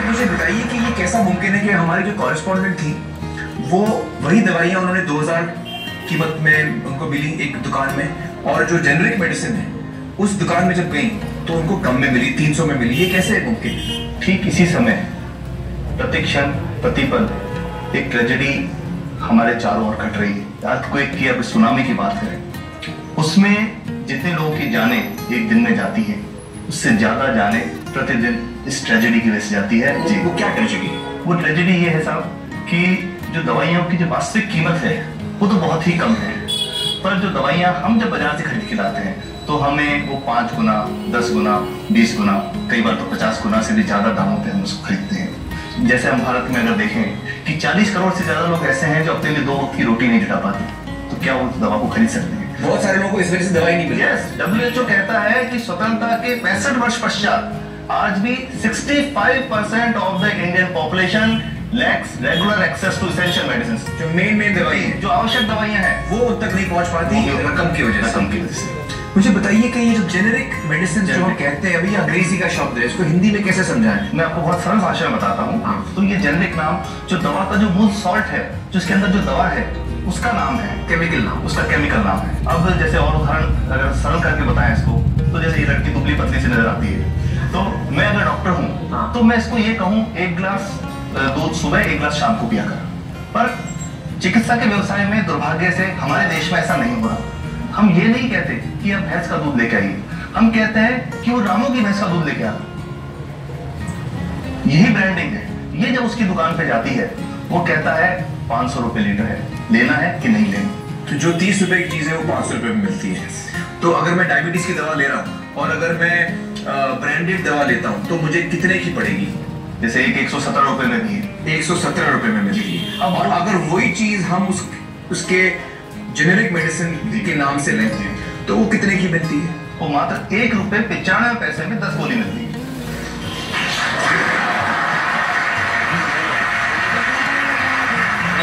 मुझे बताइए कि ये कैसा मुमकिन है कि हमारी जो कॉरेस्पॉन्डेंट थी वो वही दवाइयाँ उन्होंने 2000 कीमत में उनको मिली एक दुकान में, और जो जेनरिक मेडिसिन है उस दुकान में जब गई तो उनको कम में मिली, 300 में मिली। ये कैसे मुमकिन है? ठीक इसी समय प्रति क्षण प्रतिपल एक ट्रेजेडी हमारे चारों ओर घट रही है। अर्थक्वेक की, अब सुनामी की बात करें, उसमें जितने लोगों की जानें एक दिन में जाती है उससे ज्यादा जानें प्रतिदिन इस ट्रेजेडी की वजह से जाती है। जी, वो क्या ट्रेजेडी? वो ट्रेजेडी ये है साहब कि जो दवाइयों की जो वास्तविक कीमत है वो तो बहुत ही कम है, पर जो दवाइयां हम जब बाजार से खरीद के लाते हैं तो हमें वो 5 गुना, 10 गुना, 20 गुना, कई बार तो 50 गुना से भी ज्यादा दामों पे हम उसको खरीदते हैं। जैसे हम भारत में अगर देखें कि 40 करोड़ से ज्यादा लोग ऐसे हैं जो अपने लिए 2 वक्त की रोटी नहीं जुटा पाते, तो क्या वो दवा को खरीद सकते हैं? बहुत सारे लोगों को इस वजह से दवाई नहीं मिलती। WHO कहता है कि स्वतंत्रता के 65 वर्ष पश्चात आज भी 65% of the Indian population lacks regular access to essential medicines। जो मेन दवाई है, जो आवश्यक दवाइयां हैं, वो उन तक नहीं पहुंच पाती रकम की वजह से। मुझे बताइए कि ये जो जेनेरिक मेडिसिन जो हम कहते हैं, अभी अंग्रेजी का शब्द है, इसको हिंदी में कैसे समझाएं? मैं आपको बहुत सरल भाषा में बताता हूँ। तो ये जेनेरिक नाम जो दवा का जो मूल सॉल्ट है, जो इसके अंदर जो दवा है उसका नाम है, केमिकल नाम, उसका केमिकल नाम है। अब जैसे और उदाहरण अगर सरल करके बताएं इसको, तो जैसे ये लड़की दुबली पतली से नजर आती है, तो मैं अगर डॉक्टर हूँ तो मैं इसको ये कहूँ 1 गिलास दूध सुबह 1 गिलास शाम को पिया कर। पर चिकित्सा के व्यवसाय में दुर्भाग्य से हमारे देश में ऐसा नहीं हो रहा। हम ये नहीं कहते कि आप भैंस का दूध लेके आइए, हम कहते हैं कि वो रामू की भैंस का दूध लेके आ। यही ब्रांडिंग है। ये जब उसकी दुकान पे जाती है वो कहता है 500 रुपए लीटर है, लेना है कि नहीं लेना। तो जो 30 रुपए की चीज है वो 500 रुपए में मिलती है। तो अगर मैं डायबिटीज की दवा ले रहा हूँ और अगर मैं ब्रांडेड दवा लेता हूँ तो मुझे कितने की पड़ेगी? जैसे एक 117 रुपए में भी है, 117 रुपए में मिलती है। अब अगर वही चीज हम उसके जेनेरिक मेडिसिन के नाम से लेते हैं तो वो कितने की मिलती है? वो मात्र 1 रुपए 95 पैसे में 10 गोली मिलती है।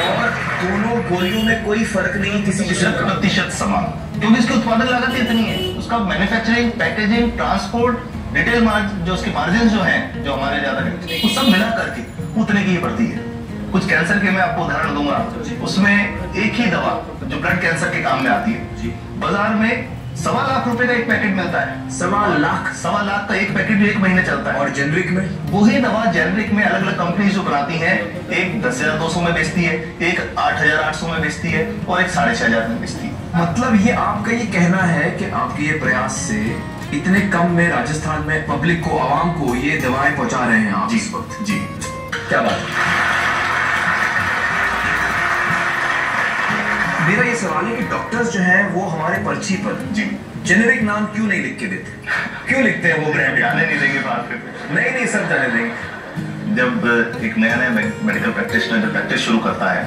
और दोनों गोलियों में कोई फर्क नहीं, किसी किस्म का, प्रतिशत समान, क्योंकि इसकी उत्पादन लागत इतनी है, उसका manufacturing, packaging, transport, retail margin, जो उसके मार्जिन जो हैं, जो हमारे ज्यादा है, वो सब मिला करके उतने की ही पड़ती है। कुछ कैंसर के मैं आपको उदाहरण दूंगा, उसमें एक ही दवा जो ब्लड कैंसर के काम में आती है, बाजार में 1.25 लाख रुपए का एक पैकेट मिलता है। 1.25 लाख का एक पैकेट भी 1 महीने चलता है। और जेनरिक में वही दवा जेनरिक में अलग अलग कंपनी जो बनाती हैं, एक 10,200 में बेचती है, एक 8,800 में बेचती है और एक 6,500 में बेचती है। मतलब ये आपका ये कहना है कि आपके ये प्रयास से इतने कम में राजस्थान में पब्लिक को, आवाम को ये दवाएं पहुंचा रहे हैं आप जी इस वक्त? जी, क्या बात है। मेरा ये सवाल है कि डॉक्टर्स जो हैं वो हमारे पर्ची पर जी जेनेरिक नाम क्यों नहीं लिख के देते? क्यों लिखते हैं वो ब्रांड? जाने नहीं देंगे बात पे। नहीं सब जाने देंगे। जब एक नया मेडिकल प्रैक्टिशनर जब प्रैक्टिस शुरू करता है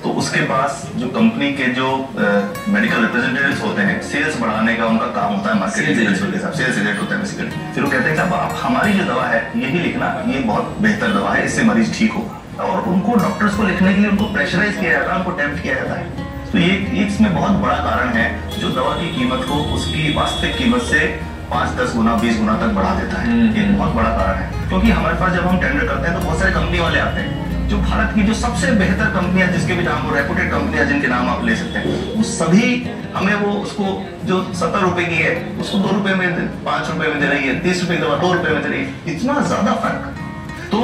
तो उसके पास जो कंपनी के जो मेडिकल रिप्रेजेंटेटिव्स होते हैं, सेल्स बढ़ाने का उनका काम होता है, मार्केटिंग सेल्स एजेंट होता है बेसिकली। फिर वो कहते हैं साहब आप हमारी जो दवा है यही लिखना, ये बहुत बेहतर दवा है, इससे मरीज ठीक हो। और उनको डॉक्टर्स को लिखने के लिए उनको प्रेशराइज किया जाता है, उनको टेम्प्ट किया जाता है। तो ये इसमें बहुत बड़ा कारण है जो दवा की कीमत को उसकी वास्तविक कीमत से 5, 10 गुना, 20 गुना तक बढ़ा देता है। ये बहुत बड़ा कारण है, क्योंकि हमारे पास जब हम टेंडर करते हैं तो बहुत सारे कंपनी वाले आते हैं, जो भारत की जो सबसे बेहतर कंपनियां, जिसके भी नाम, रेपुटेड कंपनियां जिनके नाम आप ले सकते हैं, वो सभी हमें वो उसको जो 70 रुपए की है उसको 2 रुपए में, 5 रुपए में दे रही है, 30 रुपए की दवा 2 रुपए में दे रही है। इतना ज्यादा फर्क तो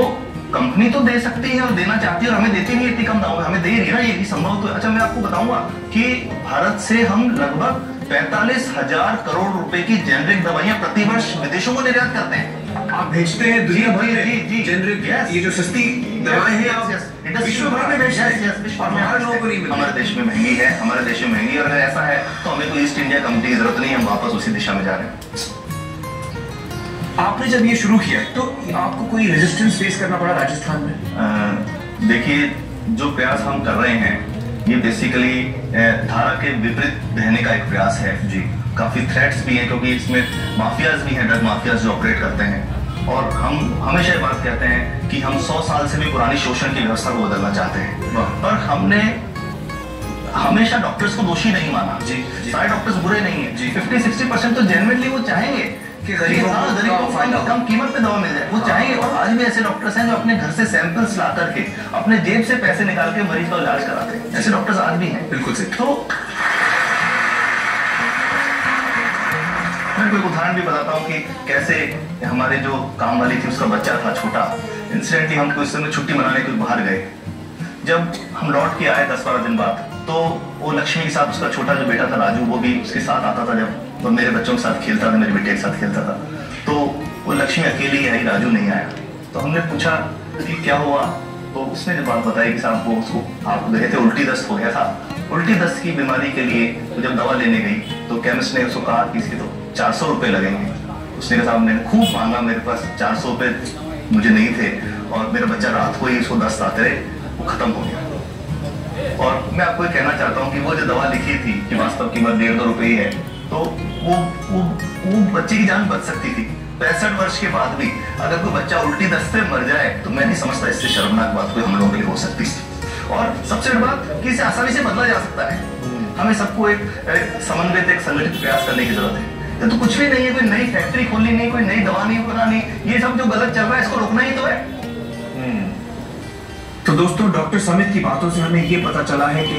कंपनी तो दे सकती है और देना चाहती है और हमें देती नहीं इतनी कम दाम में, हमें दे रही है ना, ये संभव तो। अच्छा मैं आपको बताऊंगा कि भारत से हम लगभग 45,000 करोड़ रुपए की जेनरिक दवाइयां प्रतिवर्ष विदेशों को निर्यात करते हैं। आप भेजते हैं दुनिया भर में? जी जेनरिक, ये जो सस्ती दवाएं हैं आप विश्व भर में भेजते हैं। हमारे लोगों को नहीं मिलती। हमारे देश में महंगी है, हमारे देश में महंगी, और अगर ऐसा है तो हमें कोई ईस्ट इंडिया कंपनी की जरूरत नहीं, हम वापस उसी दिशा में जा रहे हैं। आपने जब ये शुरू किया तो आपको कोई रेजिस्टेंस फेस करना पड़ा राजस्थान में? देखिए जो प्रयास हम कर रहे हैं ये बेसिकली धारा के विपरीत रहने का एक प्रयास है जी। काफी थ्रेट्स भी हैं, क्योंकि इसमें माफियाज भी हैं, ड्रग माफियाज जो ऑपरेट करते हैं। और हम हमेशा ये बात कहते हैं कि हम 100 साल से भी पुरानी शोषण की व्यवस्था को बदलना चाहते हैं, पर हमने हमेशा डॉक्टर्स को दोषी नहीं माना जी। सारे डॉक्टर्स बुरे नहीं है जी। 50-60% तो जेन्युइनली वो चाहेंगे गरीबों को कम कीमत पे दवा मिल जाए वो चाहिए। और आज भी ऐसे डॉक्टर्स हैं जो अपने घर से सैंपल्स ला करके अपने जेब से पैसे निकाल के मरीज का इलाज कराते हैं। ऐसे डॉक्टर्स आज भी हैं। बिल्कुल सही। तो मैं कोई उदाहरण भी बताता हूँ कि कैसे हमारे जो काम वाली थी उसका बच्चा था छोटा, इंसिडेंटली हम कुछ समय छुट्टी मनाने के बाहर गए। जब हम लौट के आए 10-12 दिन बाद, तो वो लक्ष्मी के साथ उसका छोटा जो बेटा था राजू, वो भी उसके साथ आता था। जब वो मेरे बच्चों के साथ खेलता था, मेरे बेटे के साथ खेलता था, तो वो लक्ष्मी अकेली आई, राजू नहीं आया। तो हमने पूछा कि क्या हुआ, तो उसने जो बात बताई कि साहब वो उसको आप गए थे, उल्टी दस्त हो गया था। उल्टी दस्त की बीमारी के लिए तो जब दवा लेने गई तो केमिस्ट ने उसको कहा कि इसके तो 400 रुपये लगेंगे। उसने कहा साहब मैंने खूब मांगा, मेरे पास 400 रुपये मुझे नहीं थे और मेरा बच्चा रात को ही उसको दस्त आते रहे, वो खत्म हो गया। और मैं आपको ये कहना चाहता हूँ कि वो जो दवा लिखी थी कि वास्तव कीमत 150 रुपये है, तो वो बच्चे की जान बच सकती थी। 65 वर्ष के बाद भी अगर कोई बच्चा उल्टी दस्त से मर जाए तो मैं नहीं समझता इससे शर्मनाक बात कोई हम लोगों के लिए हो सकती। और सबसे बड़ी बात कि इसे आसानी से बदला जा सकता है। हमें सबको एक समन्वित, एक संगठित प्रयास करने की जरूरत है। तो कुछ भी नहीं है, कोई नई फैक्ट्री खोलनी नहीं, कोई नई दवा नहीं बनानी, ये सब जो गलत चल रहा है इसको रोकना ही तो है। तो दोस्तों, डॉक्टर समित की बातों से हमें ये पता चला है कि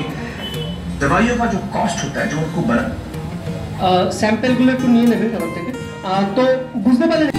दवाइयों का जो कॉस्ट होता है, जो उनको बना স্যাম্পেলগুলো একটু নিয়ে নেবে আমার থেকে। তো বুঝতে পারলেন।